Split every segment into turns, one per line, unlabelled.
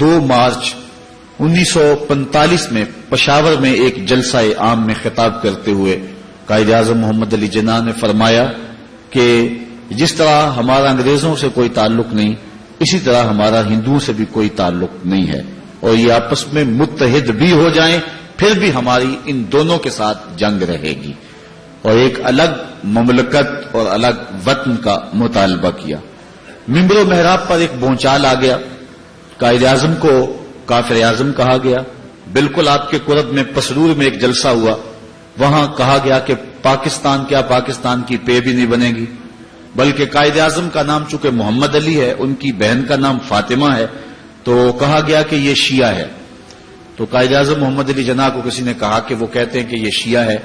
2 مارچ 1945 میں پشاور میں ایک جلسہ عام میں خطاب کرتے ہوئے قائد اعظم محمد علی جناح نے فرمایا کہ جس طرح ہمارا انگریزوں سے کوئی تعلق نہیں، اسی طرح ہمارا ہندوؤں سے بھی کوئی تعلق نہیں ہے، اور یہ آپس میں متحد بھی ہو جائیں پھر بھی ہماری ان دونوں کے ساتھ جنگ رہے گی، اور ایک الگ مملکت اور الگ وطن کا مطالبہ کیا۔ منبر و محراب پر ایک بھونچال آ گیا، قائد اعظم کو کافر اعظم کہا گیا۔ بالکل آپ کے قرب میں پسرور میں ایک جلسہ ہوا، وہاں کہا گیا کہ پاکستان کیا پاکستان کی پے بھی نہیں بنے گی، بلکہ قائد اعظم کا نام چونکہ محمد علی ہے، ان کی بہن کا نام فاطمہ ہے، تو کہا گیا کہ یہ شیعہ ہے۔ تو قائد اعظم محمد علی جناح کو کسی نے کہا کہ وہ کہتے ہیں کہ یہ شیعہ ہے،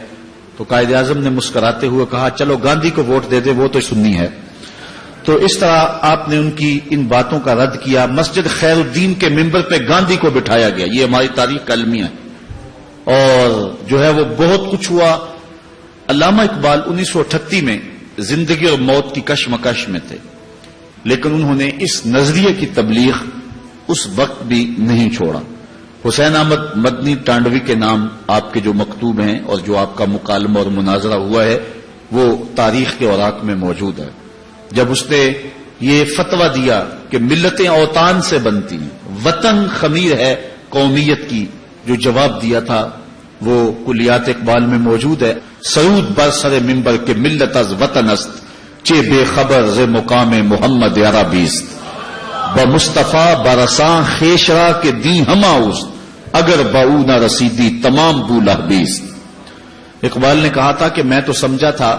تو قائد اعظم نے مسکراتے ہوئے کہا چلو گاندھی کو ووٹ دے دے، وہ تو سنی ہے۔ تو اس طرح آپ نے ان کی ان باتوں کا رد کیا۔ مسجد خیر الدین کے ممبر پہ گاندھی کو بٹھایا گیا، یہ ہماری تاریخ کا المیہ ہے، اور جو ہے وہ بہت کچھ ہوا۔ علامہ اقبال 1938 میں زندگی اور موت کی کشمکش میں تھے، لیکن انہوں نے اس نظریے کی تبلیغ اس وقت بھی نہیں چھوڑا۔ حسین احمد مدنی ٹانڈوی کے نام آپ کے جو مکتوب ہیں اور جو آپ کا مکالمہ اور مناظرہ ہوا ہے وہ تاریخ کے اوراق میں موجود ہے۔ جب اس نے یہ فتویٰ دیا کہ ملتیں اوطان سے بنتی ہیں، وطن خمیر ہے قومیت کی، جو جواب دیا تھا وہ کلیات اقبال میں موجود ہے۔ سرود بر سر منبر کے ملت از وطن است، چے بے خبر ز مقام محمد عربیست، بمصطفیٰ برساں خیشرا کے دیں ہما اوست، اگر باؤ نہ رسیدی تمام بولہ بیست۔ اقبال نے کہا تھا کہ میں تو سمجھا تھا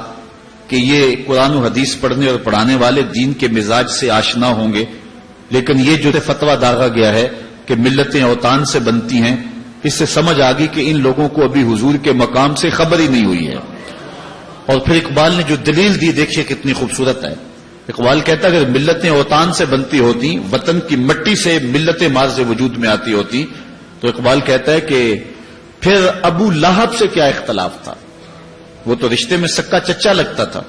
کہ یہ قرآن و حدیث پڑھنے اور پڑھانے والے دین کے مزاج سے آشنا ہوں گے، لیکن یہ جو فتویٰ داغا گیا ہے کہ ملتیں اوطان سے بنتی ہیں، اس سے سمجھ آ گئی کہ ان لوگوں کو ابھی حضور کے مقام سے خبر ہی نہیں ہوئی ہے۔ اور پھر اقبال نے جو دلیل دی دیکھیے کتنی خوبصورت ہے۔ اقبال کہتا ہے اگر ملتیں اوطان سے بنتی ہوتی، وطن کی مٹی سے ملتیں مارز وجود میں آتی ہوتی، تو اقبال کہتا ہے کہ پھر ابو لہب سے کیا اختلاف تھا، وہ تو رشتے میں سکا چچا لگتا تھا،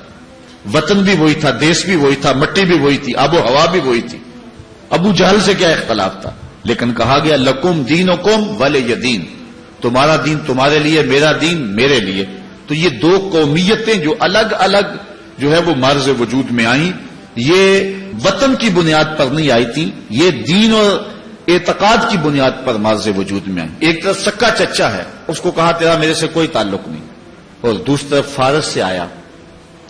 وطن بھی وہی تھا، دیش بھی وہی تھا، مٹی بھی وہی تھی، آب و ہوا بھی وہی تھی، ابو جہل سے کیا اختلاف تھا۔ لیکن کہا گیا لکم دینکم ولی دین، تمہارا دین تمہارے لیے، میرا دین میرے لیے۔ تو یہ دو قومیتیں جو الگ الگ جو ہے وہ مرز وجود میں آئیں، یہ وطن کی بنیاد پر نہیں آئی تھی، یہ دین اور اعتقاد کی بنیاد پر مرز وجود میں آئی۔ ایک طرف سکا چچا ہے، اس کو کہا تیرا میرے سے کوئی تعلق نہیں، اور دوسری طرف فارس سے آیا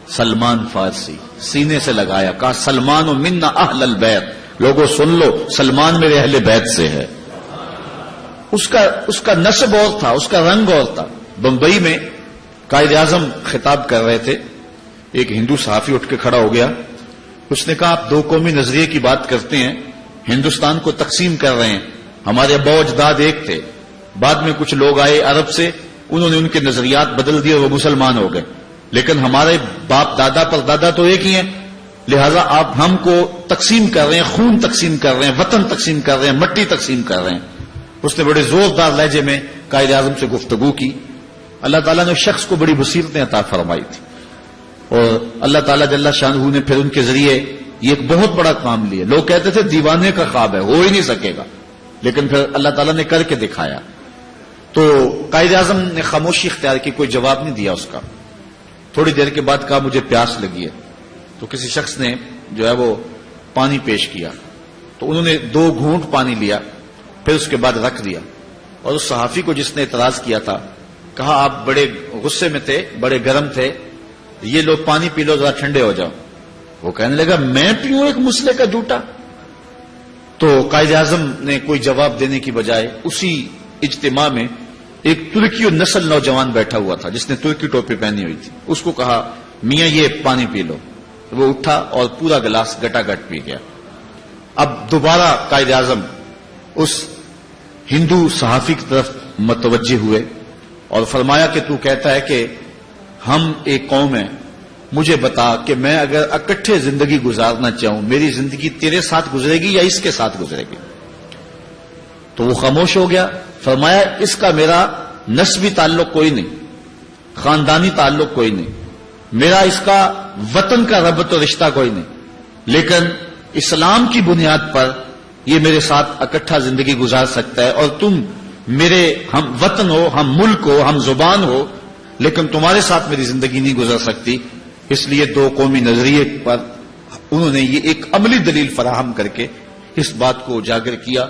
سلمان فارسی، سینے سے لگایا، کہا سلمان و منا اہل البیت، لوگوں سن لو سلمان میرے اہل بیت سے ہے۔ اس کا نسب اور تھا، اس کا رنگ اور تھا۔ بمبئی میں قائد اعظم خطاب کر رہے تھے، ایک ہندو صحافی اٹھ کے کھڑا ہو گیا، اس نے کہا آپ دو قومی نظریے کی بات کرتے ہیں، ہندوستان کو تقسیم کر رہے ہیں، ہمارے ابا و اجداد ایک تھے، بعد میں کچھ لوگ آئے عرب سے، انہوں نے ان کے نظریات بدل دیے، وہ مسلمان ہو گئے، لیکن ہمارے باپ دادا پر دادا تو ایک ہی ہیں، لہذا آپ ہم کو تقسیم کر رہے ہیں، خون تقسیم کر رہے ہیں، وطن تقسیم کر رہے ہیں، مٹی تقسیم کر رہے ہیں۔ اس نے بڑے زوردار لہجے میں قائد اعظم سے گفتگو کی۔ اللہ تعالیٰ نے شخص کو بڑی بصیرتیں عطا فرمائی تھی، اور اللہ تعالیٰ جل شانہ نے پھر ان کے ذریعے یہ ایک بہت بڑا کام لیا۔ لوگ کہتے تھے دیوانے کا خواب ہے، ہو ہی نہیں سکے گا، لیکن پھر اللہ تعالیٰ نے کر کے دکھایا۔ تو قائد اعظم نے خاموشی اختیار کی، کوئی جواب نہیں دیا اس کا۔ تھوڑی دیر کے بعد کہا مجھے پیاس لگی ہے، تو کسی شخص نے جو ہے وہ پانی پیش کیا، تو انہوں نے 2 گھونٹ پانی لیا، پھر اس کے بعد رکھ دیا، اور اس صحافی کو جس نے اعتراض کیا تھا کہا آپ بڑے غصے میں تھے، بڑے گرم تھے، یہ لو پانی پی لو ذرا ٹھنڈے ہو جاؤ۔ وہ کہنے لگا میں پیوں ایک مسئلے کا جھوٹا؟ تو قائد اعظم نے کوئی جواب دینے کی بجائے اسی اجتماع میں ایک ترکی نسل نوجوان بیٹھا ہوا تھا جس نے ترکی ٹوپی پہنی ہوئی تھی، اس کو کہا میاں یہ پانی پی لو۔ وہ اٹھا اور پورا گلاس گٹا گٹ پی گیا۔ اب دوبارہ قائد اعظم اس ہندو صحافی کی طرف متوجہ ہوئے اور فرمایا کہ تو کہتا ہے کہ ہم ایک قوم ہیں، مجھے بتا کہ میں اگر اکٹھے زندگی گزارنا چاہوں، میری زندگی تیرے ساتھ گزرے گی یا اس کے ساتھ گزرے گی؟ تو وہ خاموش ہو گیا۔ فرمایا اس کا میرا نسبی تعلق کوئی نہیں، خاندانی تعلق کوئی نہیں، میرا اس کا وطن کا ربط و رشتہ کوئی نہیں، لیکن اسلام کی بنیاد پر یہ میرے ساتھ اکٹھا زندگی گزار سکتا ہے، اور تم میرے ہم وطن ہو، ہم ملک ہو، ہم زبان ہو، لیکن تمہارے ساتھ میری زندگی نہیں گزر سکتی۔ اس لیے دو قومی نظریے پر انہوں نے یہ ایک عملی دلیل فراہم کر کے اس بات کو اجاگر کیا۔